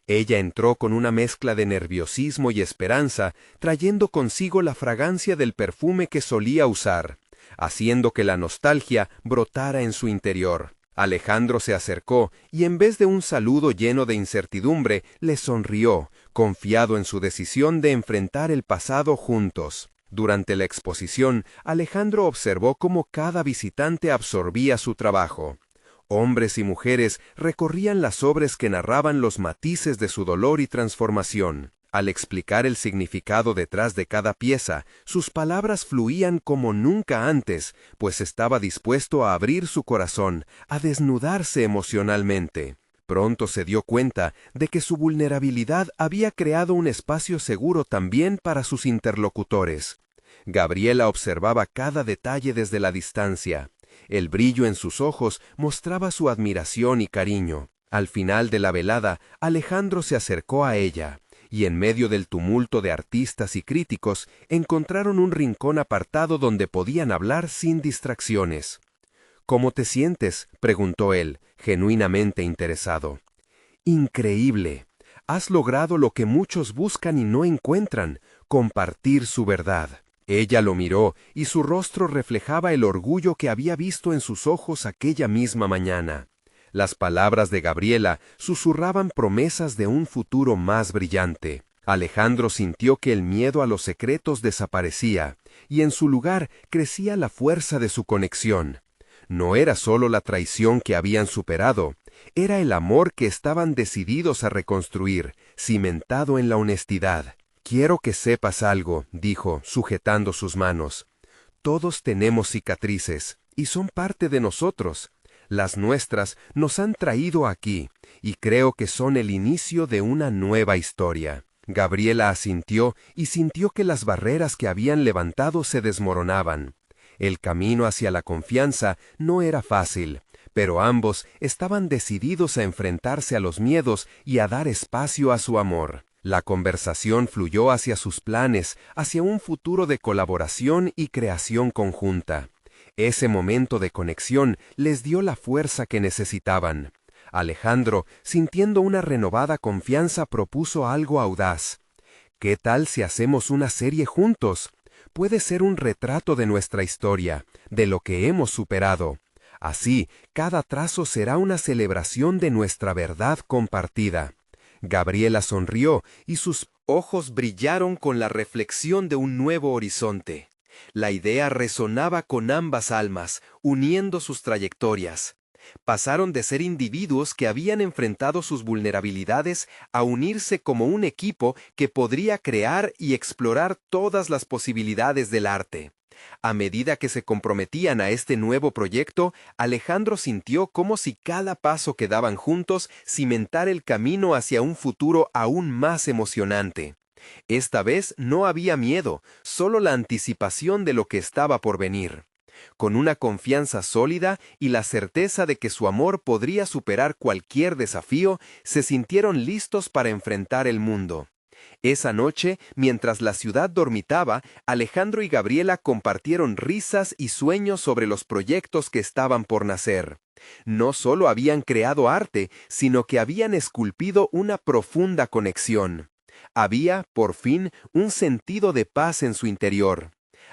Ella entró con una mezcla de nerviosismo y esperanza, trayendo consigo la fragancia del perfume que solía usar, haciendo que la nostalgia brotara en su interior. Alejandro se acercó y en vez de un saludo lleno de incertidumbre, le sonrió, confiado en su decisión de enfrentar el pasado juntos. Durante la exposición, Alejandro observó cómo cada visitante absorbía su trabajo. Hombres y mujeres recorrían las obras que narraban los matices de su dolor y transformación. Al explicar el significado detrás de cada pieza, sus palabras fluían como nunca antes, pues estaba dispuesto a abrir su corazón, a desnudarse emocionalmente. Pronto se dio cuenta de que su vulnerabilidad había creado un espacio seguro también para sus interlocutores. Gabriela observaba cada detalle desde la distancia. El brillo en sus ojos mostraba su admiración y cariño. Al final de la velada, Alejandro se acercó a ella, y en medio del tumulto de artistas y críticos, encontraron un rincón apartado donde podían hablar sin distracciones. «¿Cómo te sientes?», preguntó él, genuinamente interesado. «Increíble. Has logrado lo que muchos buscan y no encuentran, compartir su verdad». Ella lo miró y su rostro reflejaba el orgullo que había visto en sus ojos aquella misma mañana. Las palabras de Gabriela susurraban promesas de un futuro más brillante. Alejandro sintió que el miedo a los secretos desaparecía, y en su lugar crecía la fuerza de su conexión. No era solo la traición que habían superado, era el amor que estaban decididos a reconstruir, cimentado en la honestidad. «Quiero que sepas algo», dijo, sujetando sus manos. «Todos tenemos cicatrices, y son parte de nosotros. Las nuestras nos han traído aquí, y creo que son el inicio de una nueva historia». Gabriela asintió y sintió que las barreras que habían levantado se desmoronaban. El camino hacia la confianza no era fácil, pero ambos estaban decididos a enfrentarse a los miedos y a dar espacio a su amor. La conversación fluyó hacia sus planes, hacia un futuro de colaboración y creación conjunta. Ese momento de conexión les dio la fuerza que necesitaban. Alejandro, sintiendo una renovada confianza, propuso algo audaz. «¿Qué tal si hacemos una serie juntos? Puede ser un retrato de nuestra historia, de lo que hemos superado. Así, cada trazo será una celebración de nuestra verdad compartida». Gabriela sonrió y sus ojos brillaron con la reflexión de un nuevo horizonte. La idea resonaba con ambas almas, uniendo sus trayectorias. Pasaron de ser individuos que habían enfrentado sus vulnerabilidades a unirse como un equipo que podría crear y explorar todas las posibilidades del arte. A medida que se comprometían a este nuevo proyecto, Alejandro sintió como si cada paso que daban juntos cimentara el camino hacia un futuro aún más emocionante. Esta vez no había miedo, solo la anticipación de lo que estaba por venir. Con una confianza sólida y la certeza de que su amor podría superar cualquier desafío, se sintieron listos para enfrentar el mundo. Esa noche, mientras la ciudad dormitaba, Alejandro y Gabriela compartieron risas y sueños sobre los proyectos que estaban por nacer. No solo habían creado arte, sino que habían esculpido una profunda conexión. Había, por fin, un sentido de paz en su interior.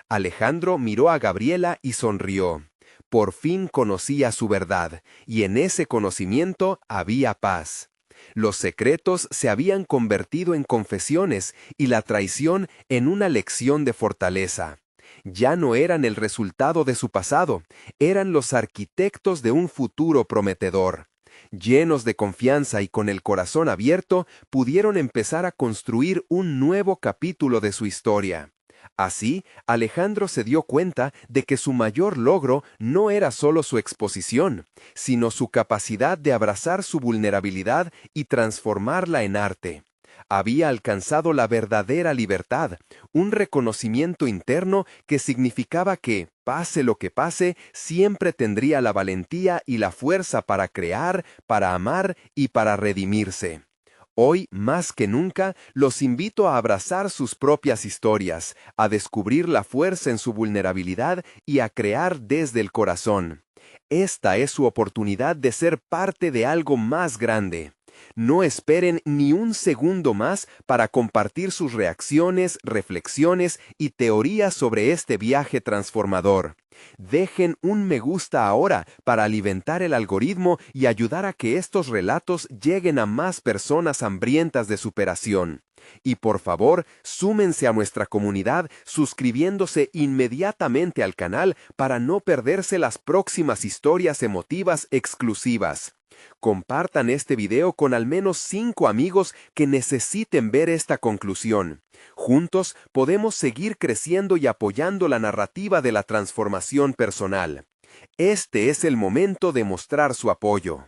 Alejandro miró a Gabriela y sonrió. Por fin conocía su verdad, y en ese conocimiento había paz. Los secretos se habían convertido en confesiones y la traición en una lección de fortaleza. Ya no eran el resultado de su pasado, eran los arquitectos de un futuro prometedor. Llenos de confianza y con el corazón abierto, pudieron empezar a construir un nuevo capítulo de su historia. Así, Alejandro se dio cuenta de que su mayor logro no era solo su exposición, sino su capacidad de abrazar su vulnerabilidad y transformarla en arte. Había alcanzado la verdadera libertad, un reconocimiento interno que significaba que, pase lo que pase, siempre tendría la valentía y la fuerza para crear, para amar y para redimirse. Hoy, más que nunca, los invito a abrazar sus propias historias, a descubrir la fuerza en su vulnerabilidad y a crear desde el corazón. Esta es su oportunidad de ser parte de algo más grande. No esperen ni un segundo más para compartir sus reacciones, reflexiones y teorías sobre este viaje transformador. Dejen un me gusta ahora para alimentar el algoritmo y ayudar a que estos relatos lleguen a más personas hambrientas de superación. Y por favor, súmense a nuestra comunidad suscribiéndose inmediatamente al canal para no perderse las próximas historias emotivas exclusivas. Compartan este video con al menos 5 amigos que necesiten ver esta conclusión. Juntos podemos seguir creciendo y apoyando la narrativa de la transformación personal. Este es el momento de mostrar su apoyo.